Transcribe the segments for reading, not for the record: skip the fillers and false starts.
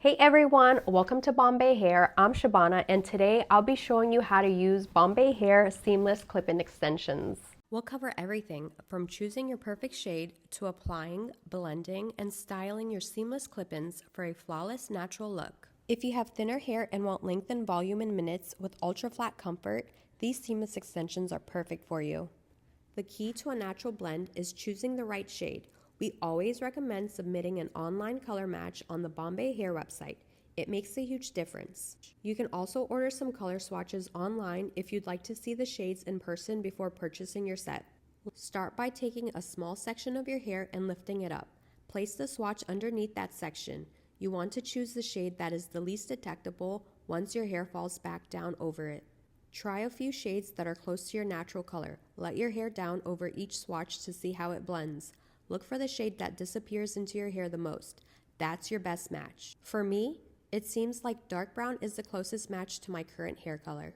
Hey everyone, welcome to Bombay Hair. I'm Shabana and today I'll be showing you how to use Bombay Hair seamless clip-in extensions. We'll cover everything from choosing your perfect shade to applying, blending, and styling your seamless clip-ins for a flawless natural look. If you have thinner hair and want length and volume in minutes with ultra-flat comfort, these seamless extensions are perfect for you. The key to a natural blend is choosing the right shade. We always recommend submitting an online color match on the Bombay Hair website. It makes a huge difference. You can also order some color swatches online if you'd like to see the shades in person before purchasing your set. Start by taking a small section of your hair and lifting it up. Place the swatch underneath that section. You want to choose the shade that is the least detectable once your hair falls back down over it. Try a few shades that are close to your natural color. Let your hair down over each swatch to see how it blends. Look for the shade that disappears into your hair the most. That's your best match. For me, it seems like dark brown is the closest match to my current hair color.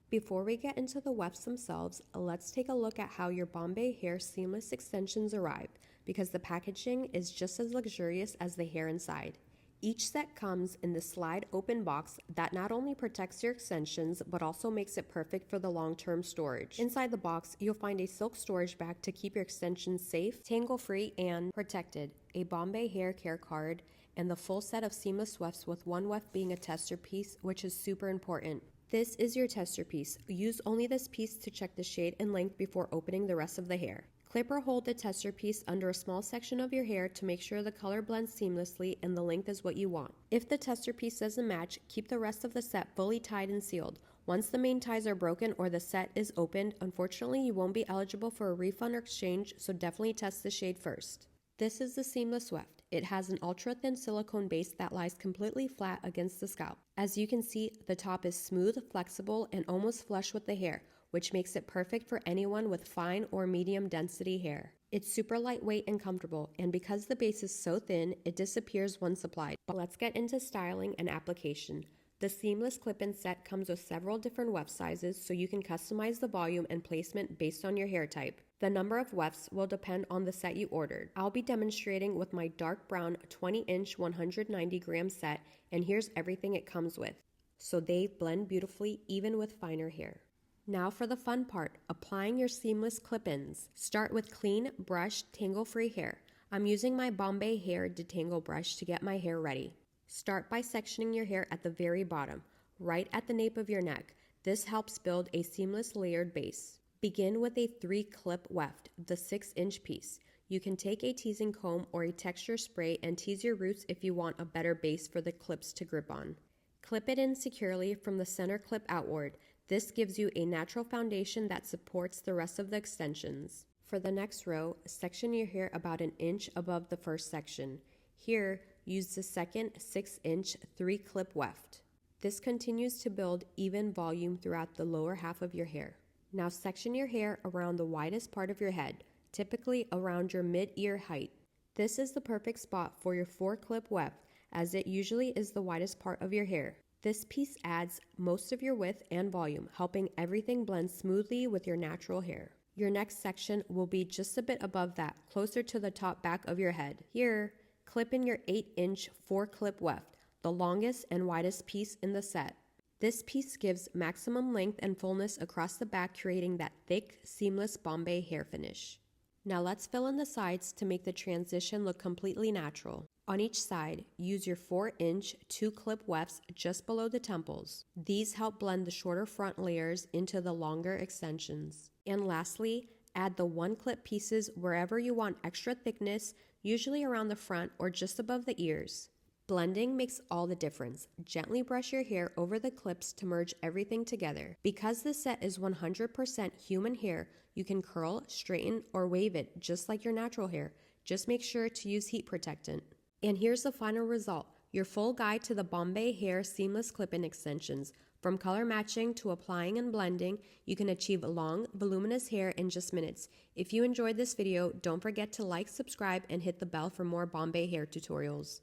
Before we get into the wefts themselves, let's take a look at how your Bombay Hair seamless extensions arrive, because the packaging is just as luxurious as the hair inside. Each set comes in the slide open box that not only protects your extensions but also makes it perfect for the long-term storage. Inside the box, you'll find a silk storage bag to keep your extensions safe, tangle-free, and protected, a Bombay Hair care card, and the full set of seamless wefts with one weft being a tester piece, which is super important. This is your tester piece. Use only this piece to check the shade and length before opening the rest of the hair. Clip or hold the tester piece under a small section of your hair to make sure the color blends seamlessly and the length is what you want. If the tester piece doesn't match, keep the rest of the set fully tied and sealed. Once the main ties are broken or the set is opened, unfortunately you won't be eligible for a refund or exchange, so definitely test the shade first. This is the seamless weft. It has an ultra-thin silicone base that lies completely flat against the scalp. As you can see, the top is smooth, flexible, and almost flush with the hair, which makes it perfect for anyone with fine or medium density hair. It's super lightweight and comfortable, and because the base is so thin, it disappears once applied. But let's get into styling and application. The seamless clip-in set comes with several different weft sizes, so you can customize the volume and placement based on your hair type. The number of wefts will depend on the set you ordered. I'll be demonstrating with my dark brown 20-inch 190 gram set, and here's everything it comes with. So they blend beautifully even with finer hair. Now for the fun part, applying your seamless clip-ins. Start with clean, brushed, tangle-free hair. I'm using my Bombay Hair detangle brush to get my hair ready. Start by sectioning your hair at the very bottom, right at the nape of your neck. This helps build a seamless layered base. Begin with a 3-clip weft, the 6-inch piece. You can take a teasing comb or a texture spray and tease your roots if you want a better base for the clips to grip on. Clip it in securely from the center clip outward. This gives you a natural foundation that supports the rest of the extensions. For the next row, section your hair about an inch above the first section. Here, use the second 6-inch 3-clip weft. This continues to build even volume throughout the lower half of your hair. Now section your hair around the widest part of your head, typically around your mid-ear height. This is the perfect spot for your 4-clip weft, as it usually is the widest part of your hair. This piece adds most of your width and volume, helping everything blend smoothly with your natural hair. Your next section will be just a bit above that, closer to the top back of your head. Here, clip in your 8-inch 4-clip weft, the longest and widest piece in the set. This piece gives maximum length and fullness across the back, creating that thick, seamless Bombay hair finish. Now let's fill in the sides to make the transition look completely natural. On each side, use your 4-inch 2-clip wefts just below the temples. These help blend the shorter front layers into the longer extensions. And lastly, add the 1-clip pieces wherever you want extra thickness, usually around the front or just above the ears. Blending makes all the difference. Gently brush your hair over the clips to merge everything together. Because this set is 100% human hair, you can curl, straighten, or wave it just like your natural hair. Just make sure to use heat protectant. And here's the final result, your full guide to the Bombay Hair seamless clip-in extensions. From color matching to applying and blending, you can achieve long, voluminous hair in just minutes. If you enjoyed this video, don't forget to like, subscribe, and hit the bell for more Bombay Hair tutorials.